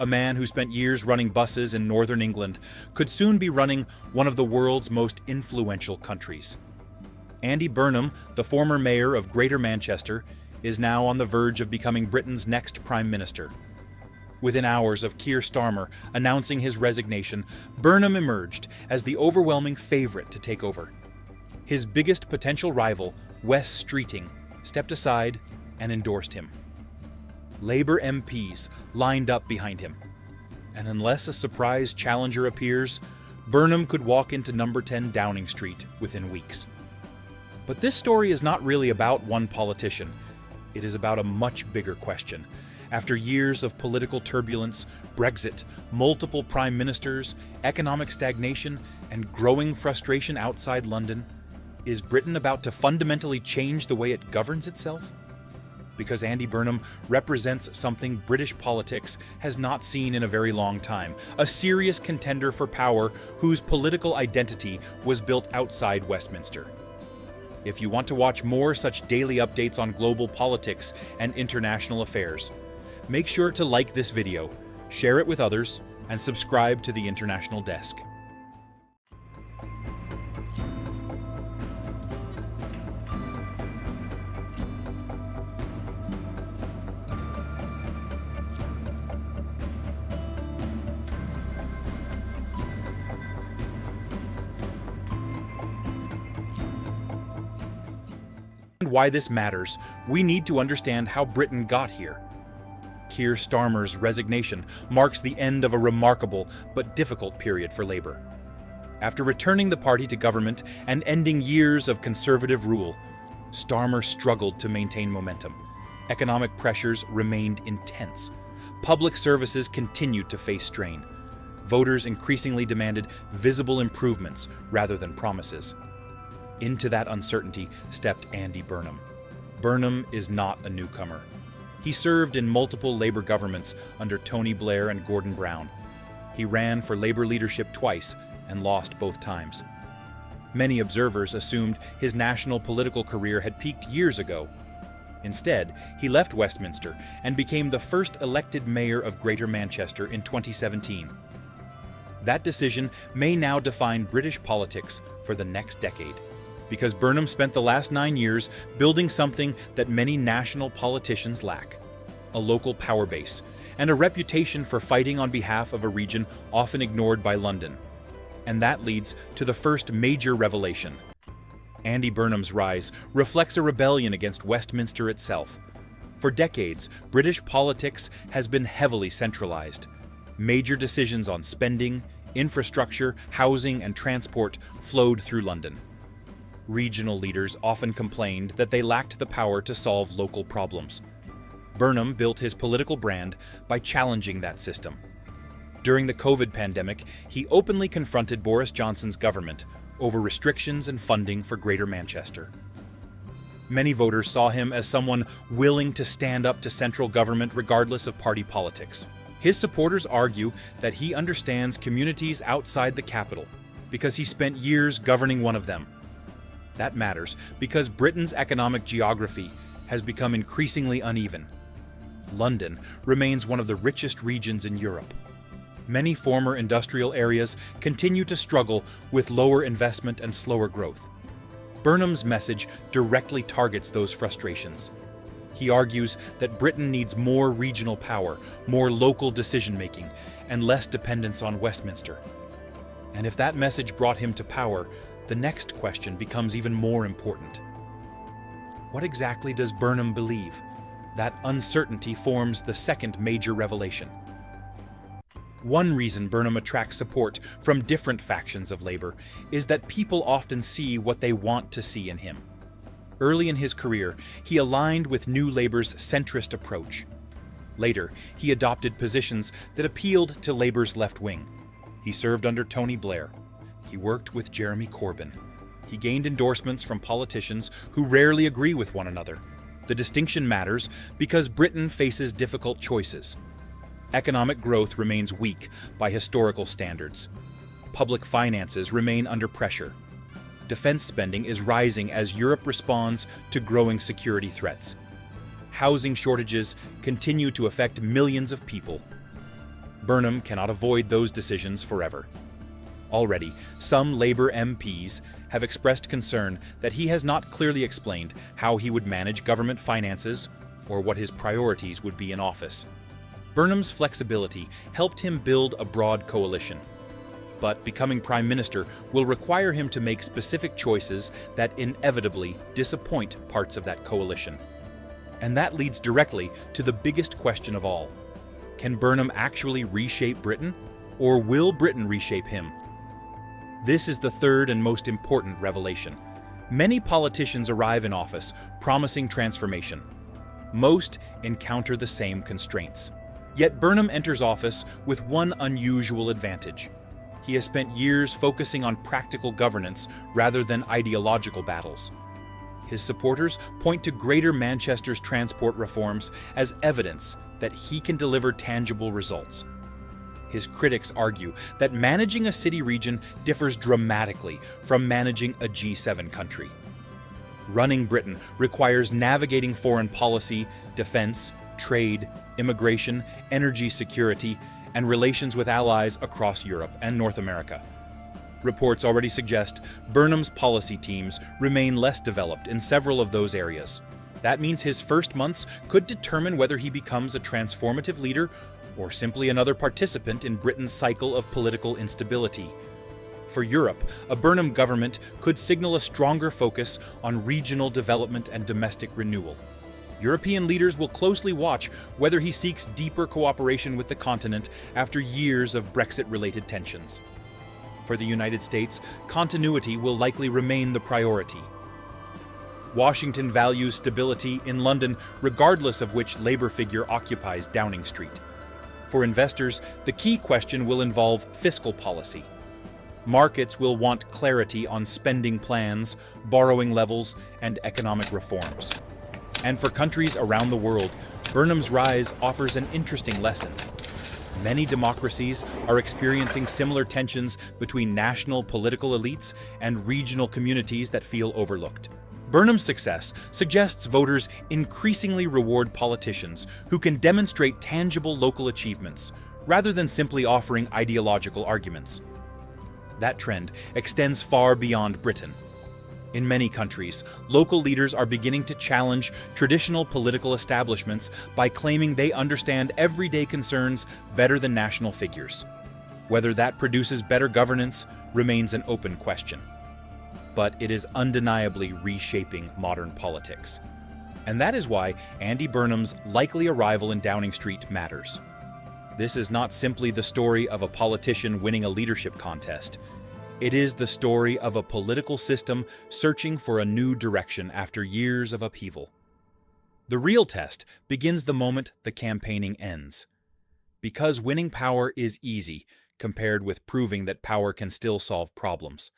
A man who spent years running buses in northern England could soon be running one of the world's most influential countries. Andy Burnham, the former mayor of Greater Manchester, is now on the verge of becoming Britain's next Prime Minister. Within hours of Keir Starmer announcing his resignation, Burnham emerged as the overwhelming favourite to take over. His biggest potential rival, Wes Streeting, stepped aside and endorsed him. Labour MPs lined up behind him, and unless a surprise challenger appears, Burnham could walk into number 10 Downing Street within weeks. But this story is not really about one politician. It is about a much bigger question. After years of political turbulence, Brexit, multiple prime ministers, economic stagnation, and growing frustration outside London, is Britain about to fundamentally change the way it governs itself? Because Andy Burnham represents something British politics has not seen in a very long time, a serious contender for power whose political identity was built outside Westminster. If you want to watch more such daily updates on global politics and international affairs, make sure to like this video, share it with others, and subscribe to the International Desk. And why this matters, we need to understand how Britain got here. Keir Starmer's resignation marks the end of a remarkable but difficult period for Labour. After returning the party to government and ending years of Conservative rule, Starmer struggled to maintain momentum. Economic pressures remained intense. Public services continued to face strain. Voters increasingly demanded visible improvements rather than promises. Into that uncertainty stepped Andy Burnham. Burnham is not a newcomer. He served in multiple Labour governments under Tony Blair and Gordon Brown. He ran for Labour leadership twice and lost both times. Many observers assumed his national political career had peaked years ago. Instead, he left Westminster and became the first elected mayor of Greater Manchester in 2017. That decision may now define British politics for the next decade, because Burnham spent the last 9 years building something that many national politicians lack: a local power base and a reputation for fighting on behalf of a region often ignored by London. And that leads to the first major revelation. Andy Burnham's rise reflects a rebellion against Westminster itself. For decades, British politics has been heavily centralized. Major decisions on spending, infrastructure, housing, and transport flowed through London. Regional leaders often complained that they lacked the power to solve local problems. Burnham built his political brand by challenging that system. During the COVID pandemic, he openly confronted Boris Johnson's government over restrictions and funding for Greater Manchester. Many voters saw him as someone willing to stand up to central government regardless of party politics. His supporters argue that he understands communities outside the capital because he spent years governing one of them. That matters because Britain's economic geography has become increasingly uneven. London remains one of the richest regions in Europe. Many former industrial areas continue to struggle with lower investment and slower growth. Burnham's message directly targets those frustrations. He argues that Britain needs more regional power, more local decision-making, and less dependence on Westminster. And if that message brought him to power, the next question becomes even more important. What exactly does Burnham believe? That uncertainty forms the second major revelation. One reason Burnham attracts support from different factions of Labour is that people often see what they want to see in him. Early in his career, he aligned with New Labour's centrist approach. Later, he adopted positions that appealed to Labour's left wing. He served under Tony Blair. He worked with Jeremy Corbyn. He gained endorsements from politicians who rarely agree with one another. The distinction matters because Britain faces difficult choices. Economic growth remains weak by historical standards. Public finances remain under pressure. Defense spending is rising as Europe responds to growing security threats. Housing shortages continue to affect millions of people. Burnham cannot avoid those decisions forever. Already, some Labour MPs have expressed concern that he has not clearly explained how he would manage government finances or what his priorities would be in office. Burnham's flexibility helped him build a broad coalition, but becoming Prime Minister will require him to make specific choices that inevitably disappoint parts of that coalition. And that leads directly to the biggest question of all. Can Burnham actually reshape Britain, or will Britain reshape him? This is the third and most important revelation. Many politicians arrive in office promising transformation. Most encounter the same constraints. Yet Burnham enters office with one unusual advantage. He has spent years focusing on practical governance rather than ideological battles. His supporters point to Greater Manchester's transport reforms as evidence that he can deliver tangible results. His critics argue that managing a city region differs dramatically from managing a G7 country. Running Britain requires navigating foreign policy, defense, trade, immigration, energy security, and relations with allies across Europe and North America. Reports already suggest Burnham's policy teams remain less developed in several of those areas. That means his first months could determine whether he becomes a transformative leader or simply another participant in Britain's cycle of political instability. For Europe, a Burnham government could signal a stronger focus on regional development and domestic renewal. European leaders will closely watch whether he seeks deeper cooperation with the continent after years of Brexit-related tensions. For the United States, continuity will likely remain the priority. Washington values stability in London regardless of which Labour figure occupies Downing Street. For investors, the key question will involve fiscal policy. Markets will want clarity on spending plans, borrowing levels, and economic reforms. And for countries around the world, Burnham's rise offers an interesting lesson. Many democracies are experiencing similar tensions between national political elites and regional communities that feel overlooked. Burnham's success suggests voters increasingly reward politicians who can demonstrate tangible local achievements, rather than simply offering ideological arguments. That trend extends far beyond Britain. In many countries, local leaders are beginning to challenge traditional political establishments by claiming they understand everyday concerns better than national figures. Whether that produces better governance remains an open question. But it is undeniably reshaping modern politics. And that is why Andy Burnham's likely arrival in Downing Street matters. This is not simply the story of a politician winning a leadership contest. It is the story of a political system searching for a new direction after years of upheaval. The real test begins the moment the campaigning ends. Because winning power is easy compared with proving that power can still solve problems.